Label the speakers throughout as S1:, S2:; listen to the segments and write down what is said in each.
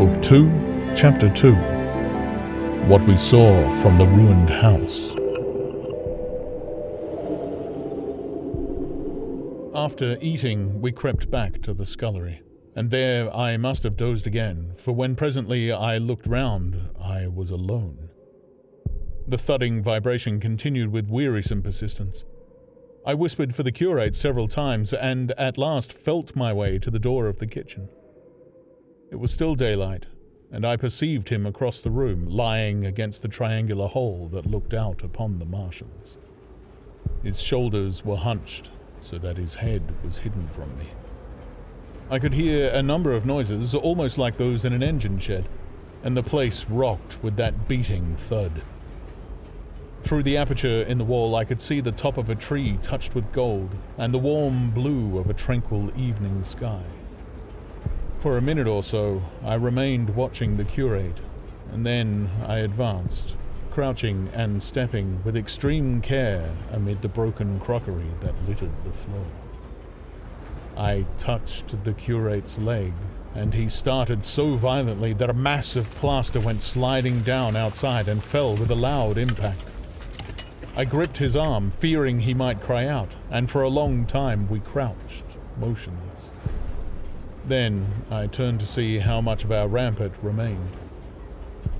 S1: Book 2, Chapter 2. What we saw from the ruined house. After eating, we crept back to the scullery, and there I must have dozed again, for when presently I looked round, I was alone. The thudding vibration continued with wearisome persistence. I whispered for the curate several times, and at last felt my way to the door of the kitchen. It was still daylight, and I perceived him across the room, lying against the triangular hole that looked out upon the Martians. His shoulders were hunched, so that his head was hidden from me. I could hear a number of noises, almost like those in an engine shed, and the place rocked with that beating thud. Through the aperture in the wall I could see the top of a tree touched with gold, and the warm blue of a tranquil evening sky. For a minute or so, I remained watching the curate, and then I advanced, crouching and stepping with extreme care amid the broken crockery that littered the floor. I touched the curate's leg, and he started so violently that a mass of plaster went sliding down outside and fell with a loud impact. I gripped his arm, fearing he might cry out, and for a long time we crouched, motionless. Then I turned to see how much of our rampart remained.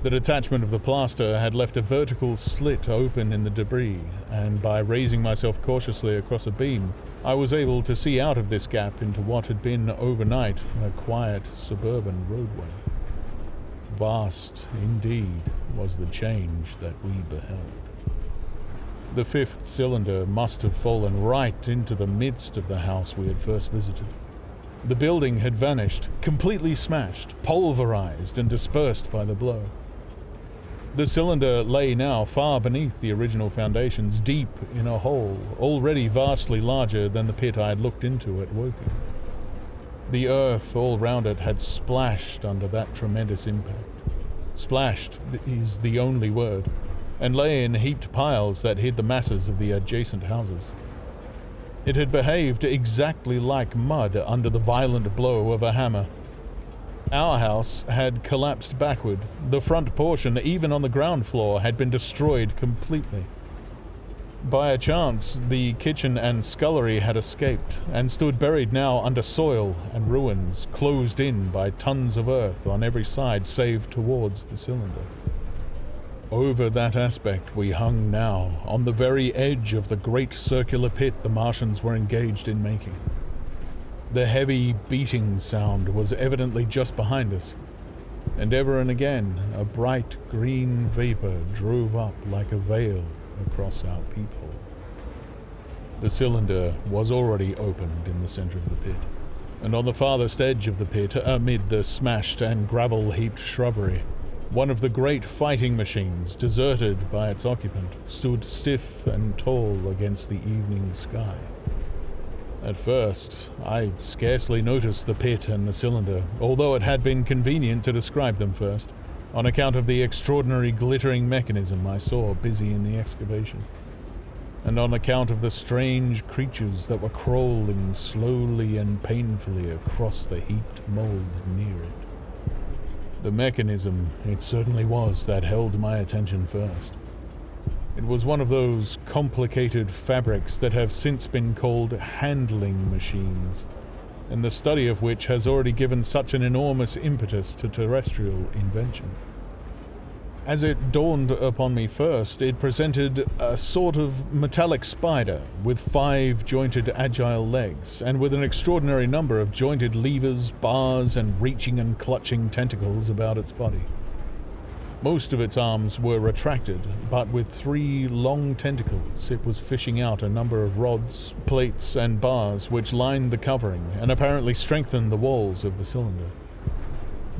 S1: The detachment of the plaster had left a vertical slit open in the debris, and by raising myself cautiously across a beam, I was able to see out of this gap into what had been overnight a quiet suburban roadway. Vast, indeed, was the change that we beheld. The fifth cylinder must have fallen right into the midst of the house we had first visited. The building had vanished, completely smashed, pulverized, and dispersed by the blow. The cylinder lay now far beneath the original foundations, deep in a hole, already vastly larger than the pit I had looked into at Woking. The earth all round it had splashed under that tremendous impact. Splashed is the only word, and lay in heaped piles that hid the masses of the adjacent houses. It had behaved exactly like mud under the violent blow of a hammer. Our house had collapsed backward. The front portion, even on the ground floor, had been destroyed completely. By a chance, the kitchen and scullery had escaped, and stood buried now under soil and ruins, closed in by tons of earth on every side save towards the cylinder. Over that aspect we hung now, on the very edge of the great circular pit the Martians were engaged in making. The heavy beating sound was evidently just behind us, and ever and again a bright green vapor drove up like a veil across our peephole. The cylinder was already opened in the center of the pit, and on the farthest edge of the pit, amid the smashed and gravel-heaped shrubbery, one of the great fighting machines, deserted by its occupant, stood stiff and tall against the evening sky. At first, I scarcely noticed the pit and the cylinder, although it had been convenient to describe them first, on account of the extraordinary glittering mechanism I saw busy in the excavation, and on account of the strange creatures that were crawling slowly and painfully across the heaped mold near it. The mechanism, it certainly was, that held my attention first. It was one of those complicated fabrics that have since been called handling machines, and the study of which has already given such an enormous impetus to terrestrial invention. As it dawned upon me first, it presented a sort of metallic spider with 5 jointed agile legs, and with an extraordinary number of jointed levers, bars, and reaching and clutching tentacles about its body. Most of its arms were retracted, but with 3 long tentacles it was fishing out a number of rods, plates, and bars which lined the covering and apparently strengthened the walls of the cylinder.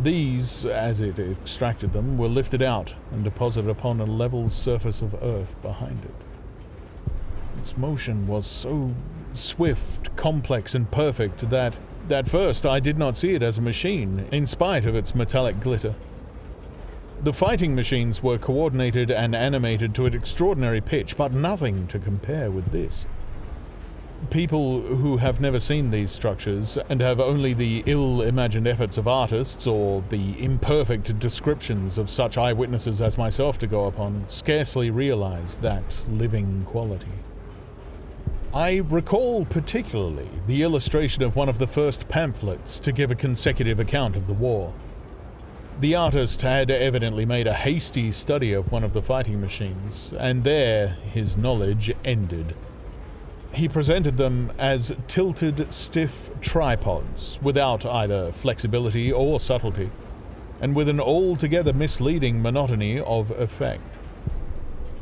S1: These, as it extracted them, were lifted out and deposited upon a level surface of earth behind it. Its motion was so swift, complex, and perfect that, at first, I did not see it as a machine, in spite of its metallic glitter. The fighting machines were coordinated and animated to an extraordinary pitch, but nothing to compare with this. People who have never seen these structures and have only the ill-imagined efforts of artists or the imperfect descriptions of such eyewitnesses as myself to go upon scarcely realize that living quality. I recall particularly the illustration of one of the first pamphlets to give a consecutive account of the war. The artist had evidently made a hasty study of one of the fighting machines, and there his knowledge ended. He presented them as tilted, stiff tripods, without either flexibility or subtlety, and with an altogether misleading monotony of effect.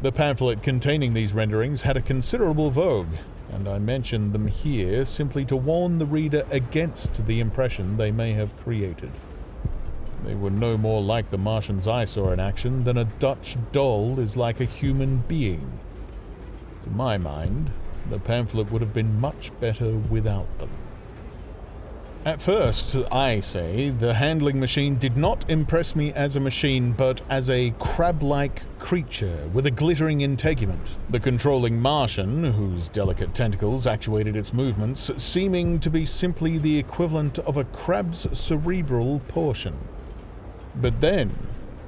S1: The pamphlet containing these renderings had a considerable vogue, and I mention them here simply to warn the reader against the impression they may have created. They were no more like the Martians I saw in action than a Dutch doll is like a human being. To my mind, the pamphlet would have been much better without them. At first, I say, the handling machine did not impress me as a machine, but as a crab-like creature with a glittering integument, the controlling Martian, whose delicate tentacles actuated its movements, seeming to be simply the equivalent of a crab's cerebral portion. But then,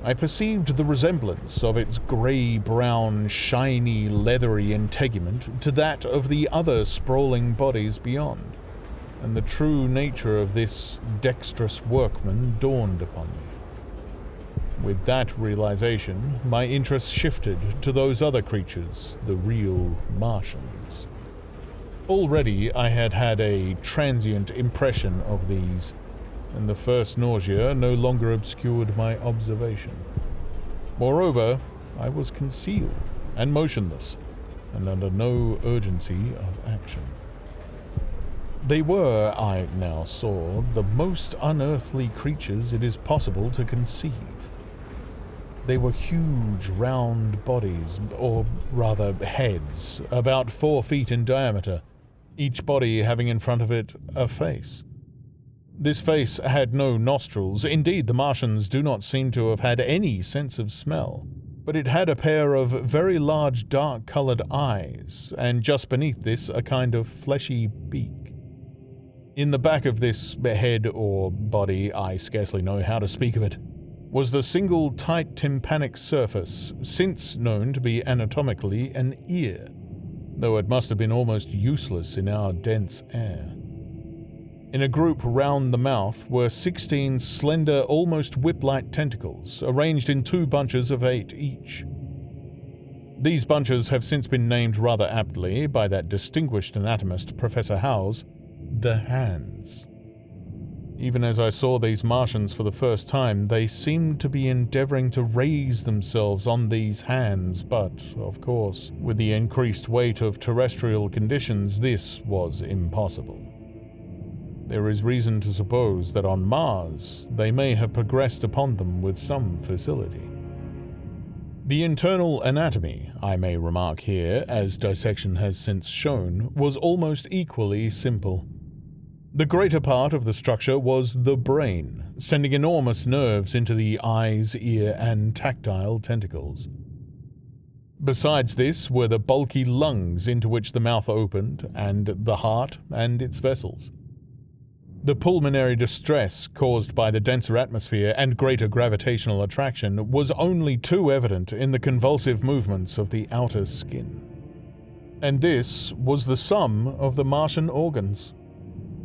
S1: I perceived the resemblance of its grey-brown, shiny, leathery integument to that of the other sprawling bodies beyond, and the true nature of this dexterous workman dawned upon me. With that realization, my interest shifted to those other creatures, the real Martians. Already I had had a transient impression of these, and the first nausea no longer obscured my observation. Moreover, I was concealed and motionless, and under no urgency of action. They were, I now saw, the most unearthly creatures it is possible to conceive. They were huge, round bodies, or rather heads, about 4 feet in diameter, each body having in front of it a face. This face had no nostrils. Indeed, the Martians do not seem to have had any sense of smell, but it had a pair of very large dark-colored eyes, and just beneath this a kind of fleshy beak. In the back of this head or body, I scarcely know how to speak of it, was the single tight tympanic surface, since known to be anatomically an ear, though it must have been almost useless in our dense air. In a group round the mouth were 16 slender, almost whip-like tentacles, arranged in 2 bunches of 8 each. These bunches have since been named rather aptly by that distinguished anatomist, Professor Howes, the hands. Even as I saw these Martians for the first time, they seemed to be endeavoring to raise themselves on these hands, but, of course, with the increased weight of terrestrial conditions, this was impossible. There is reason to suppose that on Mars they may have progressed upon them with some facility. The internal anatomy, I may remark here, as dissection has since shown, was almost equally simple. The greater part of the structure was the brain, sending enormous nerves into the eyes, ear, and tactile tentacles. Besides this were the bulky lungs into which the mouth opened, and the heart and its vessels. The pulmonary distress caused by the denser atmosphere and greater gravitational attraction was only too evident in the convulsive movements of the outer skin. And this was the sum of the Martian organs.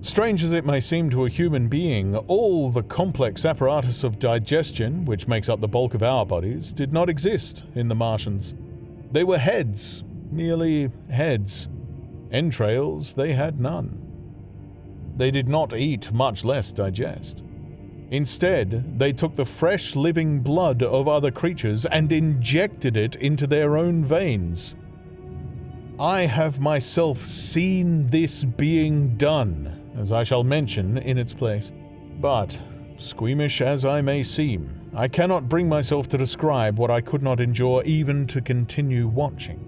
S1: Strange as it may seem to a human being, all the complex apparatus of digestion, which makes up the bulk of our bodies, did not exist in the Martians. They were heads, merely heads. Entrails they had none. They did not eat, much less digest. Instead, they took the fresh living blood of other creatures and injected it into their own veins. I have myself seen this being done, as I shall mention in its place. But, squeamish as I may seem, I cannot bring myself to describe what I could not endure even to continue watching.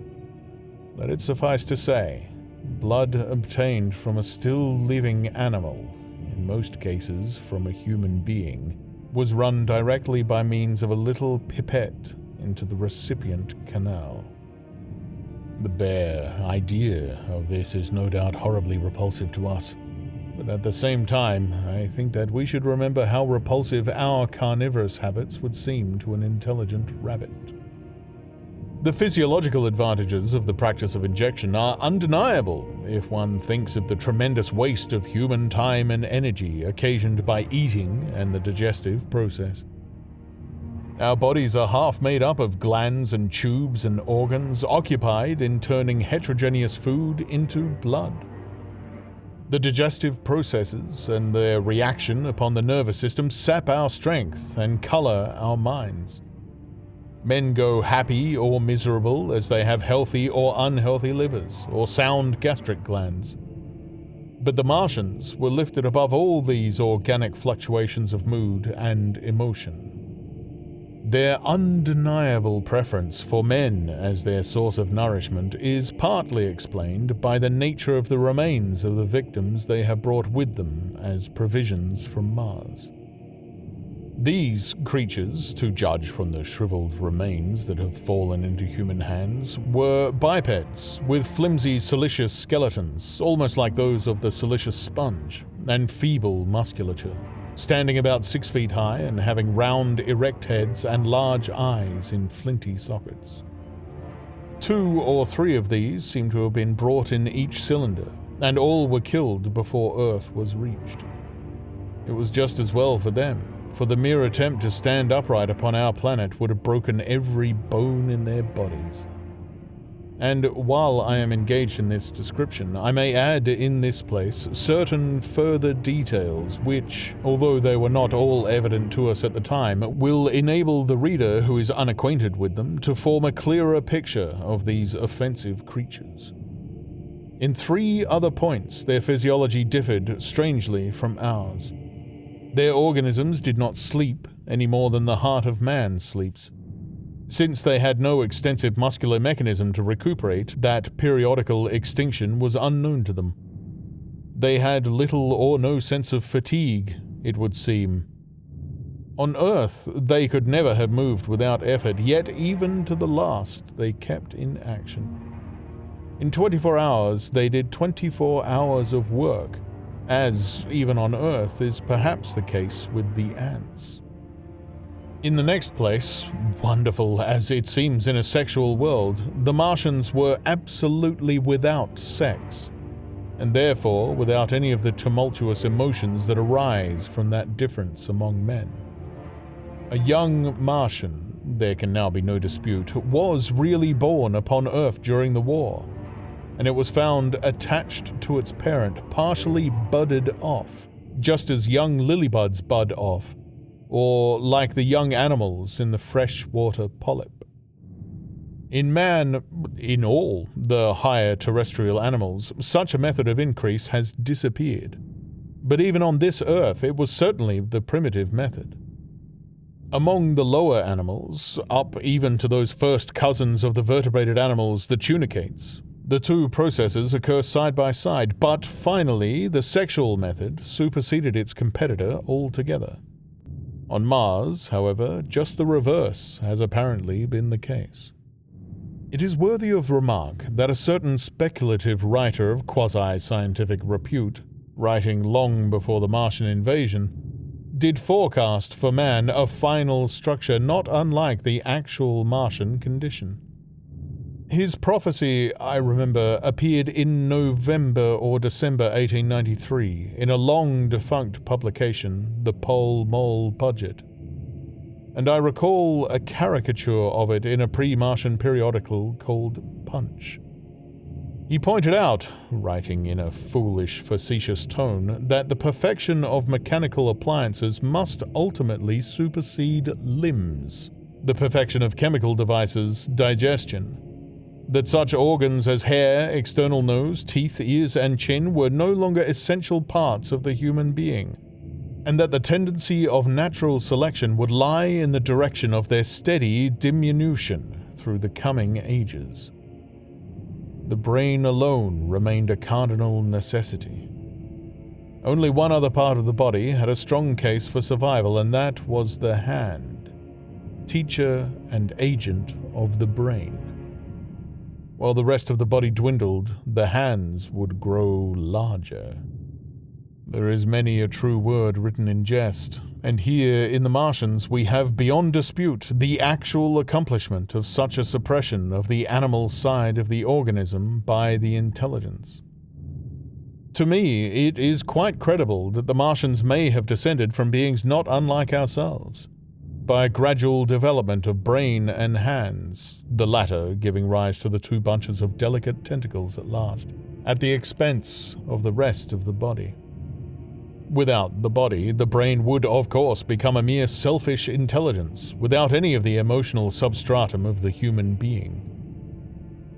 S1: Let it suffice to say, blood obtained from a still living animal, in most cases from a human being, was run directly by means of a little pipette into the recipient canal. The bare idea of this is no doubt horribly repulsive to us. But at the same time, I think that we should remember how repulsive our carnivorous habits would seem to an intelligent rabbit. The physiological advantages of the practice of injection are undeniable if one thinks of the tremendous waste of human time and energy occasioned by eating and the digestive process. Our bodies are half made up of glands and tubes and organs occupied in turning heterogeneous food into blood. The digestive processes and their reaction upon the nervous system sap our strength and color our minds. Men go happy or miserable as they have healthy or unhealthy livers or sound gastric glands. But the Martians were lifted above all these organic fluctuations of mood and emotion. Their undeniable preference for men as their source of nourishment is partly explained by the nature of the remains of the victims they have brought with them as provisions from Mars. These creatures, to judge from the shriveled remains that have fallen into human hands, were bipeds with flimsy siliceous skeletons, almost like those of the siliceous sponge, and feeble musculature, standing about 6 feet high and having round, erect heads and large eyes in flinty sockets. 2 or 3 of these seem to have been brought in each cylinder, and all were killed before Earth was reached. It was just as well for them, for the mere attempt to stand upright upon our planet would have broken every bone in their bodies. And while I am engaged in this description, I may add in this place certain further details which, although they were not all evident to us at the time, will enable the reader who is unacquainted with them to form a clearer picture of these offensive creatures. In 3 other points, their physiology differed strangely from ours. Their organisms did not sleep any more than the heart of man sleeps. Since they had no extensive muscular mechanism to recuperate, that periodical extinction was unknown to them. They had little or no sense of fatigue, it would seem. On Earth, they could never have moved without effort, yet even to the last they kept in action. In 24 hours, they did 24 hours of work, as, even on Earth, is perhaps the case with the ants. In the next place, wonderful as it seems in a sexual world, the Martians were absolutely without sex, and therefore without any of the tumultuous emotions that arise from that difference among men. A young Martian, there can now be no dispute, was really born upon Earth during the war, and it was found attached to its parent, partially budded off, just as young lilybuds bud off, or like the young animals in the freshwater polyp. In man, in all the higher terrestrial animals, such a method of increase has disappeared. But even on this Earth, it was certainly the primitive method. Among the lower animals, up even to those first cousins of the vertebrated animals, the tunicates, the 2 processes occur side by side, but finally the sexual method superseded its competitor altogether. On Mars, however, just the reverse has apparently been the case. It is worthy of remark that a certain speculative writer of quasi-scientific repute, writing long before the Martian invasion, did forecast for man a final structure not unlike the actual Martian condition. His prophecy, I remember, appeared in November or December 1893 in a long-defunct publication, the Pole Mole Budget, and I recall a caricature of it in a pre-Martian periodical called Punch. He pointed out, writing in a foolish, facetious tone, that the perfection of mechanical appliances must ultimately supersede limbs, the perfection of chemical devices, digestion, that such organs as hair, external nose, teeth, ears, and chin were no longer essential parts of the human being, and that the tendency of natural selection would lie in the direction of their steady diminution through the coming ages. The brain alone remained a cardinal necessity. Only one other part of the body had a strong case for survival, and that was the hand, teacher and agent of the brain. While the rest of the body dwindled, the hands would grow larger. There is many a true word written in jest, and here in the Martians we have beyond dispute the actual accomplishment of such a suppression of the animal side of the organism by the intelligence. To me, it is quite credible that the Martians may have descended from beings not unlike ourselves, by a gradual development of brain and hands, the latter giving rise to the two bunches of delicate tentacles at last, at the expense of the rest of the body. Without the body, the brain would, of course, become a mere selfish intelligence, without any of the emotional substratum of the human being.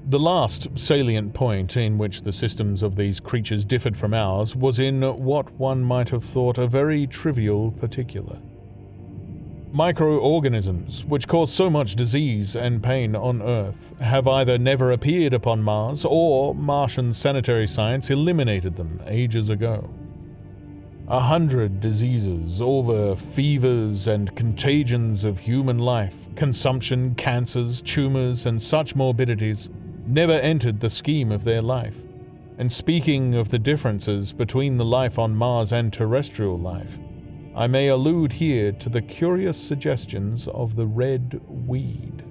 S1: The last salient point in which the systems of these creatures differed from ours was in what one might have thought a very trivial particular. Microorganisms, which cause so much disease and pain on Earth, have either never appeared upon Mars, or Martian sanitary science eliminated them ages ago. 100 diseases, all the fevers and contagions of human life, consumption, cancers, tumors, and such morbidities, never entered the scheme of their life. And speaking of the differences between the life on Mars and terrestrial life, I may allude here to the curious suggestions of the red weed.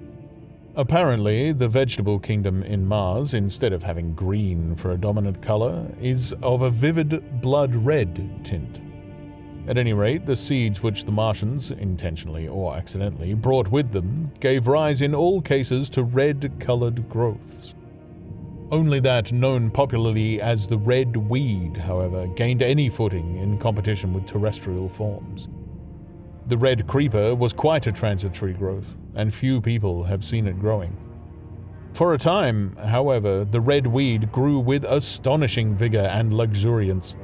S1: Apparently, the vegetable kingdom in Mars, instead of having green for a dominant color, is of a vivid blood red tint. At any rate, the seeds which the Martians, intentionally or accidentally, brought with them gave rise in all cases to red-colored growths. Only that known popularly as the red weed, however, gained any footing in competition with terrestrial forms. The red creeper was quite a transitory growth, and few people have seen it growing. For a time, however, the red weed grew with astonishing vigor and luxuriance.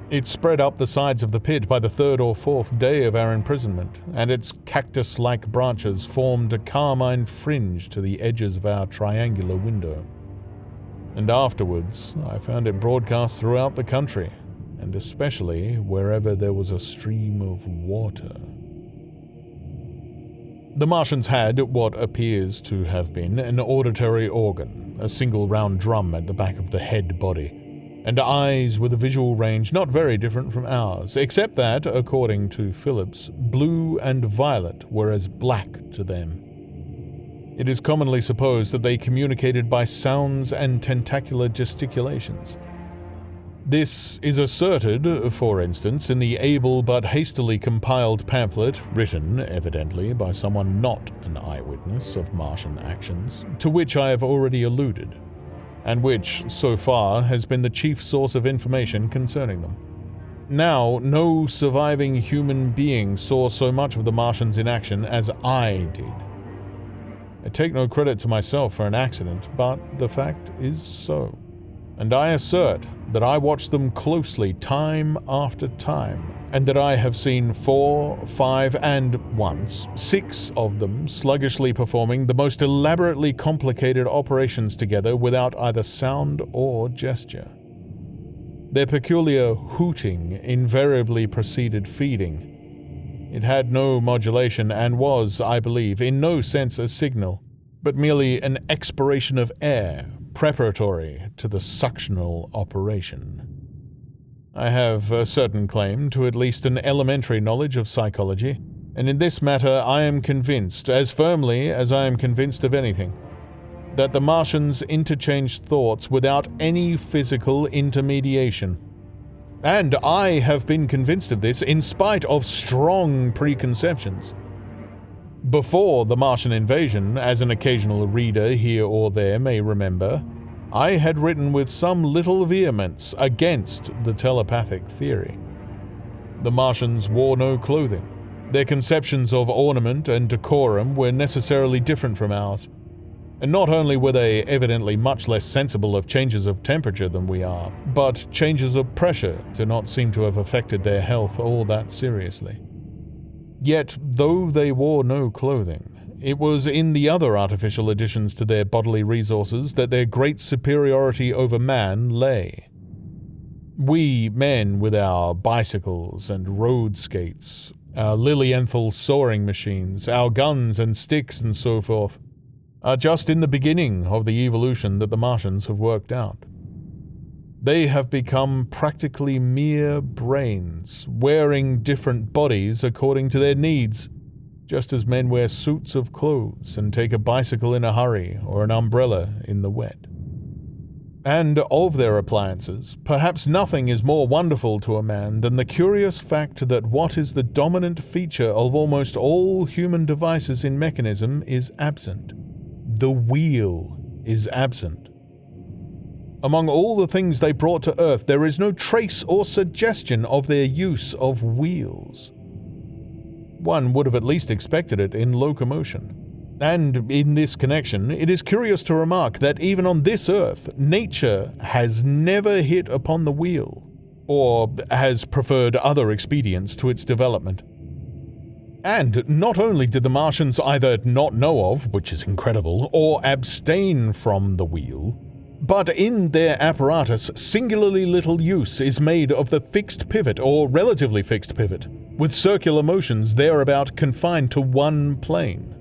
S1: It spread up the sides of the pit by the third or fourth day of our imprisonment, and its cactus-like branches formed a carmine fringe to the edges of our triangular window. And afterwards, I found it broadcast throughout the country, and especially wherever there was a stream of water. The Martians had what appears to have been an auditory organ, a single round drum at the back of the head body, and eyes with a visual range not very different from ours, except that, according to Phillips, blue and violet were as black to them. It is commonly supposed that they communicated by sounds and tentacular gesticulations. This is asserted, for instance, in the able but hastily compiled pamphlet, written, evidently, by someone not an eyewitness of Martian actions, to which I have already alluded, and which, so far, has been the chief source of information concerning them. Now, no surviving human being saw so much of the Martians in action as I did. I take no credit to myself for an accident, but the fact is so. And I assert that I watched them closely time after time, and that I have seen 4, 5, and once 6 of them sluggishly performing the most elaborately complicated operations together without either sound or gesture. Their peculiar hooting invariably preceded feeding. It had no modulation and was, I believe, in no sense a signal, but merely an expiration of air, preparatory to the suctional operation. I have a certain claim to at least an elementary knowledge of psychology, and in this matter I am convinced, as firmly as I am convinced of anything, that the Martians interchanged thoughts without any physical intermediation. And I have been convinced of this in spite of strong preconceptions. Before the Martian invasion, as an occasional reader here or there may remember, I had written with some little vehemence against the telepathic theory. The Martians wore no clothing. Their conceptions of ornament and decorum were necessarily different from ours. And not only were they evidently much less sensible of changes of temperature than we are, but changes of pressure do not seem to have affected their health all that seriously. Yet, though they wore no clothing, it was in the other artificial additions to their bodily resources that their great superiority over man lay. We men, with our bicycles and road skates, our lilienthal soaring machines, our guns and sticks and so forth, are just in the beginning of the evolution that the Martians have worked out. They have become practically mere brains, wearing different bodies according to their needs, just as men wear suits of clothes and take a bicycle in a hurry or an umbrella in the wet. And of their appliances, perhaps nothing is more wonderful to a man than the curious fact that what is the dominant feature of almost all human devices in mechanism is absent. The wheel is absent. Among all the things they brought to Earth, there is no trace or suggestion of their use of wheels. One would have at least expected it in locomotion. And in this connection, it is curious to remark that even on this Earth, nature has never hit upon the wheel, or has preferred other expedients to its development. And not only did the Martians either not know of, which is incredible, or abstain from the wheel, but in their apparatus, singularly little use is made of the fixed pivot, or relatively fixed pivot, with circular motions thereabout confined to one plane.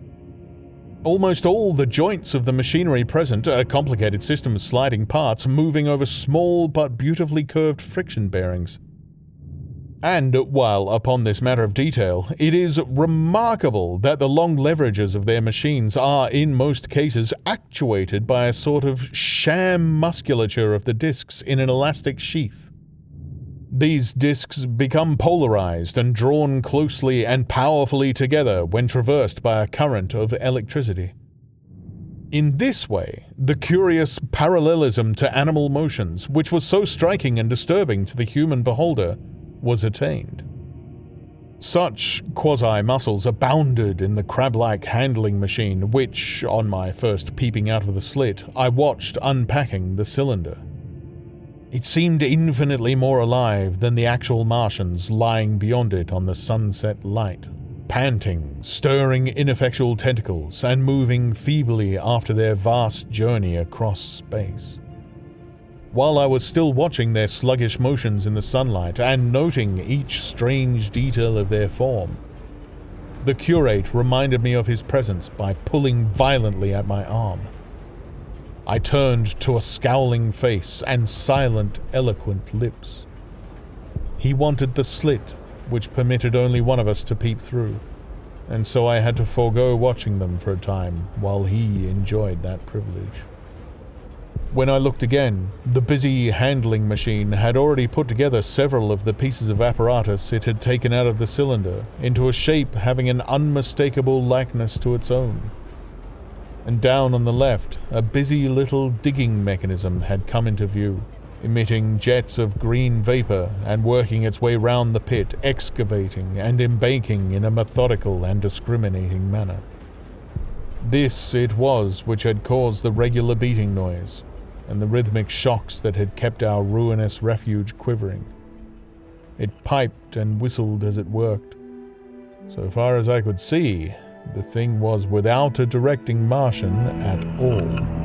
S1: Almost all the joints of the machinery present, a complicated system of sliding parts moving over small but beautifully curved friction bearings. And while upon this matter of detail, it is remarkable that the long leverages of their machines are, in most cases, actuated by a sort of sham musculature of the discs in an elastic sheath. These discs become polarized and drawn closely and powerfully together when traversed by a current of electricity. In this way, the curious parallelism to animal motions, which was so striking and disturbing to the human beholder, was attained. Such quasi-muscles abounded in the crab-like handling machine which, on my first peeping out of the slit, I watched unpacking the cylinder. It seemed infinitely more alive than the actual Martians lying beyond it on the sunset light, panting, stirring ineffectual tentacles, and moving feebly after their vast journey across space. While I was still watching their sluggish motions in the sunlight and noting each strange detail of their form, the curate reminded me of his presence by pulling violently at my arm. I turned to a scowling face and silent, eloquent lips. He wanted the slit, which permitted only one of us to peep through, and so I had to forego watching them for a time while he enjoyed that privilege. When I looked again, the busy handling machine had already put together several of the pieces of apparatus it had taken out of the cylinder into a shape having an unmistakable likeness to its own. And down on the left, a busy little digging mechanism had come into view, emitting jets of green vapor and working its way round the pit, excavating and embanking in a methodical and discriminating manner. This it was which had caused the regular beating noise, and the rhythmic shocks that had kept our ruinous refuge quivering. It piped and whistled as it worked. So far as I could see, the thing was without a directing Martian at all.